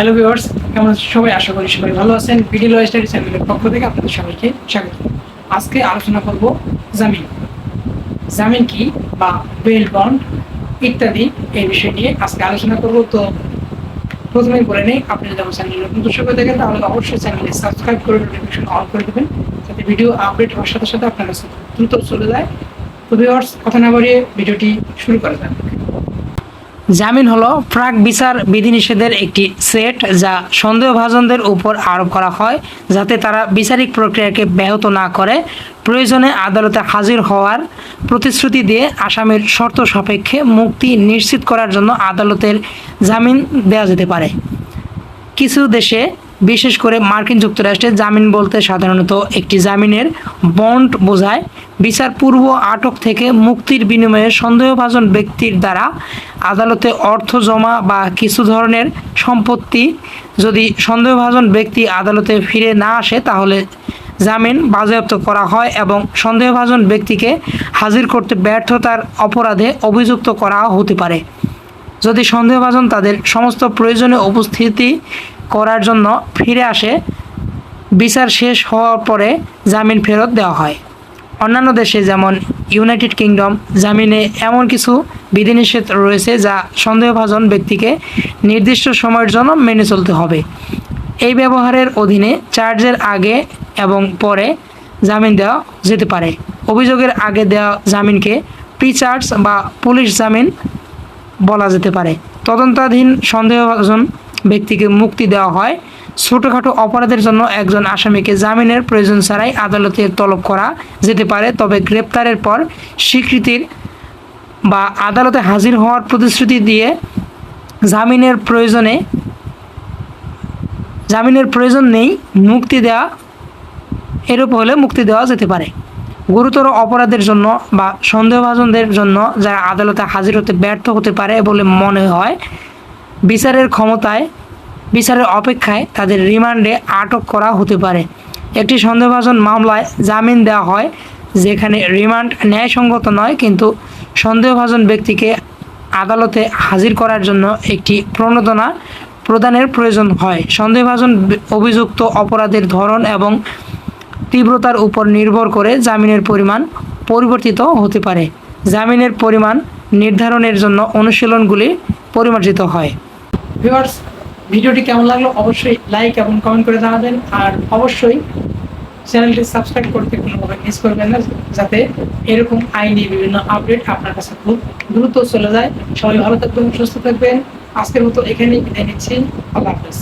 Hello viewers, কেমন আছেন সবাই? আশা করি সবাই ভালো আছেন। বিডি ল স্টাডি চ্যানেলের পক্ষ থেকে আপনাদের সবাইকে স্বাগত। আজকে আলোচনা করব জামিন। জামিন কি বা বেল বন্ড ইত্যাদি এই বিষয় নিয়ে আজকে আলোচনা করব। তো প্রথমেই বলে নেই, আপনি যদি আমার চ্যানেলে নতুন দর্শক হয়ে থাকেন তাহলে অবশ্যই চ্যানেলে সাবস্ক্রাইব করে নোটিফিকেশন অন করে দেবেন, যাতে ভিডিও আপডেট হওয়ার সাথে সাথে আপনার কাছে দ্রুত চলে যায়। তো ভিউয়ার্স, কথা না বাড়িয়ে ভিডিওটি শুরু করা যাক। জামিন হলো প্রাক বিচার বিধিনিষেধের একটি সেট যা সন্দেহভাজনদের উপর আরোপ করা হয়, যাতে তারা বিচারিক প্রক্রিয়াকে ব্যাহত না করে প্রয়োজনে আদালতে হাজির হওয়ার প্রতিশ্রুতি দিয়ে আসামির শর্ত সাপেক্ষে মুক্তি নিশ্চিত করার জন্য আদালতের জামিন দেওয়া যেতে পারে। কিছু দেশে, বিশেষ করে মার্কিন যুক্তরাষ্ট্রে, জামিন বলতে সাধারণত একটি জামিনের বন্ড বোঝায়। বিচারপূর্ব আটক থেকে মুক্তির বিনিময়ে সন্দেহভাজন ব্যক্তির দ্বারা আদালতে অর্থ জমা বা কিছু ধরনের সম্পত্তি যদি সন্দেহভাজন ব্যক্তি আদালতে ফিরে না আসে তাহলে জামিন বাজেয়াপ্ত করা হয় এবং সন্দেহভাজন ব্যক্তিকে হাজির করতে ব্যর্থতার অপরাধে অভিযুক্ত করা হতে পারে। যদি সন্দেহভাজন তাদের সমস্ত প্রয়োজনীয় উপস্থিতি করার জন্য ফিরে আসে, বিচার শেষ হওয়ার পরে জামিন ফেরত দেওয়া হয়। অন্যান্য দেশে যেমন ইউনাইটেড কিংডম, জামিনে এমন কিছু বিধিনিষেধ রয়েছে যা সন্দেহভাজন ব্যক্তিকে নির্দিষ্ট সময়ের জন্য মেনে চলতে হবে। এই ব্যবহারের অধীনে চার্জের আগে এবং পরে জামিন দেওয়া যেতে পারে। অভিযোগের আগে দেওয়া জামিনকে প্রি চার্জ বা পুলিশ জামিন বলা যেতে পারে। তদন্তাধীন সন্দেহভাজন ব্যক্তিকে মুক্তি দেওয়া হয়। ছোটোখাটো অপরাধের জন্য একজন আসামিকে জামিনের প্রয়োজন ছাড়াই আদালতে তলব করা যেতে পারে, তবে গ্রেপ্তারের পর স্বীকৃতির বা আদালতে হাজির হওয়ার প্রতিশ্রুতি দিয়ে জামিনের প্রয়োজন নেই মুক্তি দেওয়া এরূপ হলে মুক্তি দেওয়া যেতে পারে। গুরুতর অপরাধের জন্য বা সন্দেহভাজনদের জন্য যারা আদালতে হাজির হতে ব্যর্থ হতে পারে বলে মনে হয়, বিচারের অপেক্ষায় তাদের রিমান্ডে আটক করা হতে পারে। একটি সন্দেহভাজন মামলায় জামিন দেওয়া হয় যেখানে রিমান্ড ন্যায়সঙ্গত নয়, কিন্তু সন্দেহভাজন ব্যক্তিকে আদালতে হাজির করার জন্য একটি প্রণোদনা প্রদানের প্রয়োজন হয়। সন্দেহভাজন অভিযুক্ত অপরাধের ধরন এবং তীব্রতার উপর নির্ভর করে জামিনের পরিমাণ পরিবর্তিত হতে পারে। জামিনের পরিমাণ নির্ধারণের জন্য অনুশীলনগুলি পরিমার্জিত হয়। ভিউয়ার্স, ভিডিওটি কেমন লাগলো অবশ্যই লাইক এবং কমেন্ট করে জানাবেন, আর অবশ্যই চ্যানেলটি সাবস্ক্রাইব করতে কোনোভাবে মিস করবেন না, যাতে এরকম আইনি বিভিন্ন আপডেট আপনার কাছে খুব দ্রুত চলে যায়। সবাই ভালো থাকবেন, সুস্থ থাকবেন। আজকের মতো এখানেই বিদায় নিচ্ছি। আল্লাহ হাফেজ।